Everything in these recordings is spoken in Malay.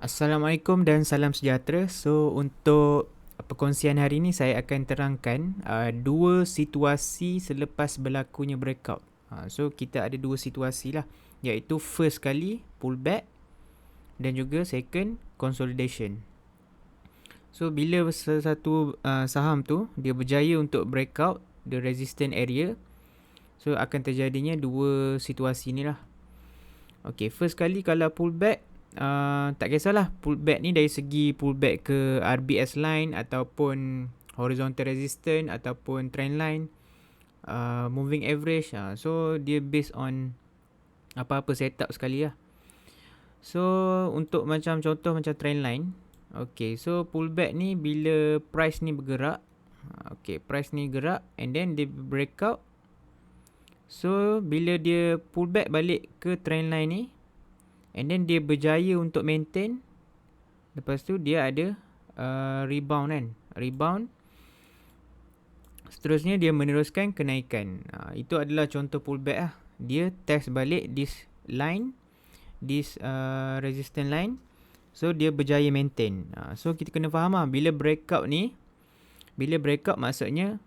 Assalamualaikum dan salam sejahtera. So untuk perkongsian hari ini saya akan terangkan dua situasi selepas berlakunya breakout. So kita ada dua situasi lah, iaitu first kali pullback dan juga second consolidation. So bila satu saham tu dia berjaya untuk breakout the resistance area, so akan terjadinya dua situasi ni lah. Okay, first kali kalau pullback, tak kisahlah pullback ni dari segi pullback ke RBS line ataupun horizontal resistance ataupun trend line, moving average, so dia based on apa-apa setup sekali lah. So untuk macam contoh macam trend line, okay, so pullback ni bila price ni bergerak, okay, price ni gerak and then dia breakout. So bila dia pullback balik ke trend line ni and then dia berjaya untuk maintain, lepas tu dia ada rebound kan, rebound, seterusnya dia meneruskan kenaikan. Itu adalah contoh pullback lah. Dia test balik this line, this resistance line, so dia berjaya maintain. So kita kena faham lah, bila breakout ni, bila breakout maksudnya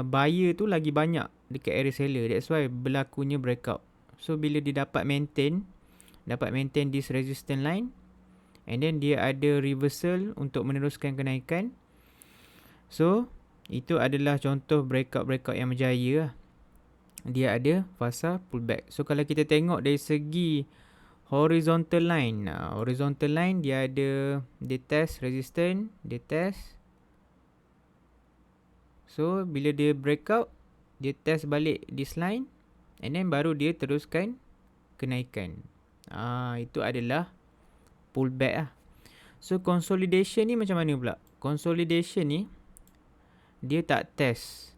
buyer tu lagi banyak dekat area seller, that's why berlakunya breakout. So bila dia dapat maintain this resistance line and then dia ada reversal untuk meneruskan kenaikan, so itu adalah contoh breakout yang berjaya lah. Dia ada fasa pullback. So kalau kita tengok dari segi horizontal line, horizontal line dia ada, dia test resistance, dia test, so bila dia breakout dia test balik this line and then baru dia teruskan kenaikan. Itu adalah pullback lah. So consolidation ni macam mana pula? Consolidation ni dia tak test.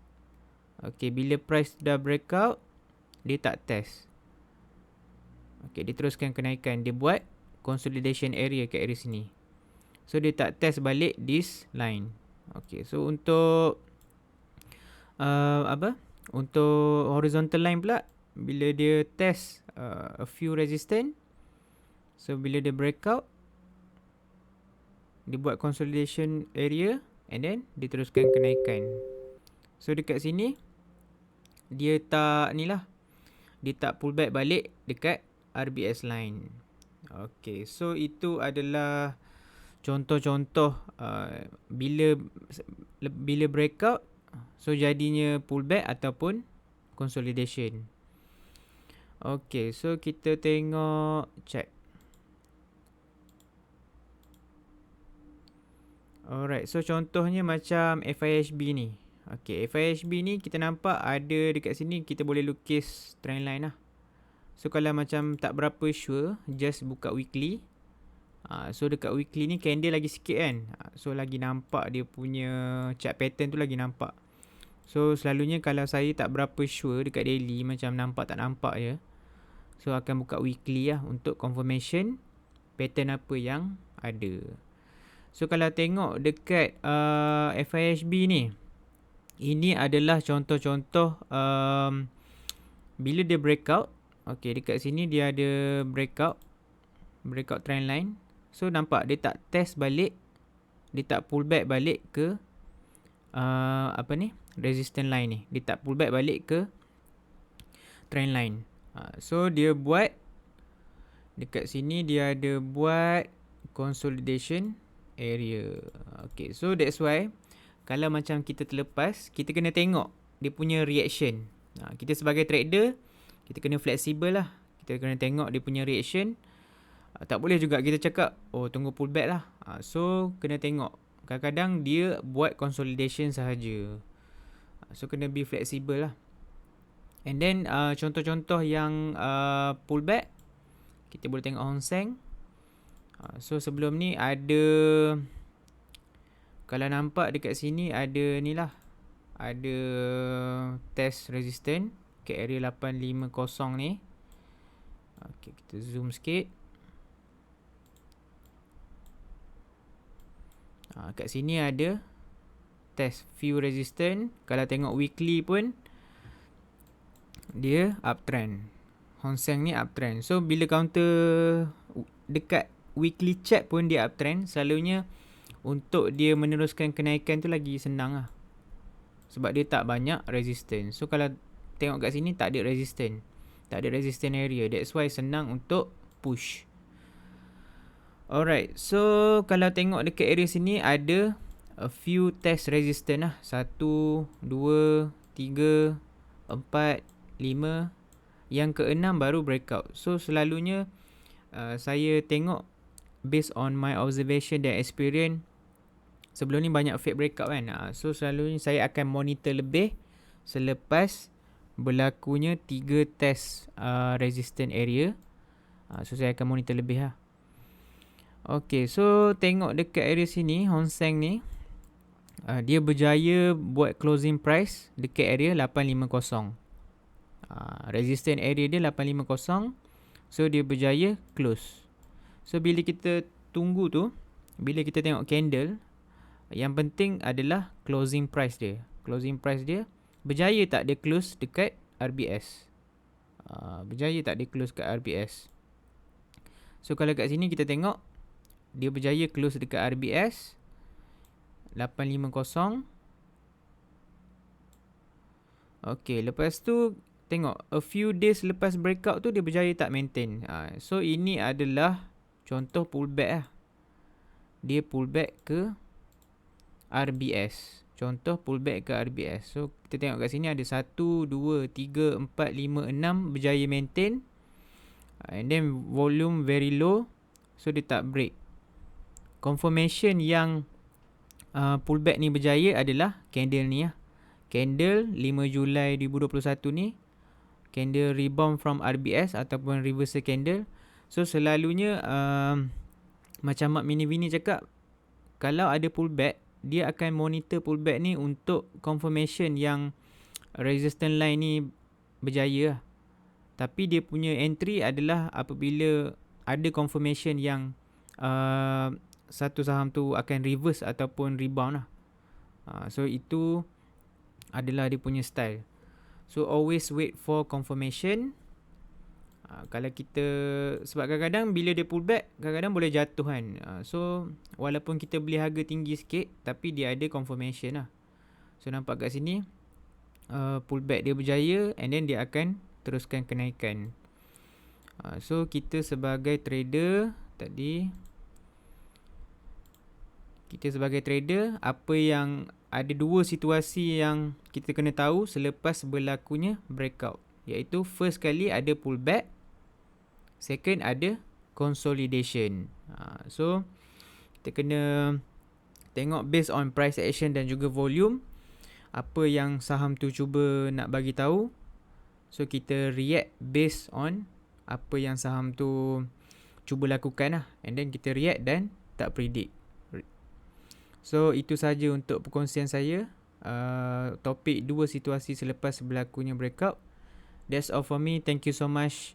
Okay, bila price dah breakout dia tak test. Okay, dia teruskan kenaikan. Dia buat consolidation area kat area sini. So dia tak test balik this line. Okay, so untuk untuk horizontal line pula, bila dia test a few resistance, so bila dia breakout dia buat consolidation area and then dia teruskan kenaikan. So dekat sini dia tak ni lah, dia tak pullback balik dekat RBS line. Okay, so itu adalah contoh-contoh bila breakout, so jadinya pullback ataupun consolidation. Okay, so kita tengok chart. Alright, so contohnya macam FIHB ni. Okay, FIHB ni kita nampak ada dekat sini, kita boleh lukis trend line lah. So kalau macam tak berapa sure, just buka weekly. So dekat weekly ni candle lagi sikit kan, so lagi nampak dia punya chart pattern tu lagi nampak. So selalunya kalau saya tak berapa sure dekat daily, macam nampak tak nampak je, so akan buka weekly lah untuk confirmation pattern apa yang ada. So kalau tengok dekat FIHB ni, ini adalah contoh-contoh bila dia breakout. Okay, dekat sini dia ada breakout trend line. So nampak dia tak test balik, dia tak pullback balik ke resistance line ni. Dia tak pullback balik ke trend line. So dia buat dekat sini, dia ada buat consolidation area. Okay, so that's why kalau macam kita terlepas, kita kena tengok dia punya reaction. Kita sebagai trader, kita kena fleksibel lah. Kita kena tengok dia punya reaction. Tak boleh juga kita cakap, oh tunggu pullback lah. So kena tengok. Kadang-kadang dia buat consolidation sahaja. So kena be fleksibel lah. And then contoh-contoh yang pullback, kita boleh tengok Hang Seng. So sebelum ni ada, kalau nampak dekat sini ada ni lah, ada test resistance ke area 850 ni. Okay, kita zoom sikit. Kat sini ada test few resistance. Kalau tengok weekly pun dia uptrend. Hang Seng ni uptrend. So bila counter dekat weekly chart pun dia uptrend, selalunya untuk dia meneruskan kenaikan tu lagi senang lah. Sebab dia tak banyak resistance. So kalau tengok kat sini tak ada resistance. Tak ada resistance area. That's why senang untuk push. Alright, so kalau tengok dekat area sini ada a few test resistance lah. 1, 2, 3, 4, 5. Yang ke-6 baru breakout. So selalunya saya tengok based on my observation dan experience, sebelum ni banyak fake breakout kan. So selalunya saya akan monitor lebih selepas berlakunya 3 test resistance area. So saya akan monitor lebih lah. Okay, so tengok dekat area sini, Hang Seng ni, dia berjaya buat closing price dekat area 850. Resistance area dia 850. So dia berjaya close. So bila kita tunggu tu, bila kita tengok candle, yang penting adalah closing price dia. Closing price dia berjaya tak dia close dekat RBS. Berjaya tak dia close kat RBS. So kalau kat sini kita tengok dia berjaya close dekat RBS 850. Okay, lepas tu tengok a few days lepas breakout tu dia berjaya tak maintain. So ini adalah contoh pullback lah. Dia pullback ke RBS. Contoh pullback ke RBS. So kita tengok kat sini ada 1, 2, 3, 4, 5, 6 berjaya maintain. And then volume very low. So dia tak break. Confirmation yang pullback ni berjaya adalah candle ni lah. Candle 5 Julai 2021 ni. Candle rebound from RBS ataupun reversal candle. So selalunya macam Mak Mini Vini cakap, kalau ada pullback, dia akan monitor pullback ni untuk confirmation yang resistance line ni berjaya lah. Tapi dia punya entry adalah apabila ada confirmation yang satu saham tu akan reverse ataupun rebound lah. So itu adalah dia punya style. So always wait for confirmation. Kalau kita, sebab kadang-kadang bila dia pullback, kadang-kadang boleh jatuh kan. So walaupun kita beli harga tinggi sikit, tapi dia ada confirmation lah. So nampak kat sini pullback dia berjaya, and then dia akan teruskan kenaikan. So kita sebagai trader tadi, apa yang ada dua situasi yang kita kena tahu selepas berlakunya breakout, iaitu first kali ada pullback, second ada consolidation. So kita kena tengok based on price action dan juga volume, apa yang saham tu cuba nak bagi tahu. So kita react based on apa yang saham tu cuba lakukan lah, and then kita react dan tak predict. So itu saja untuk perkongsian saya, topik dua situasi selepas berlakunya breakout. That's all for me. Thank you so much.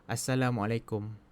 Assalamualaikum.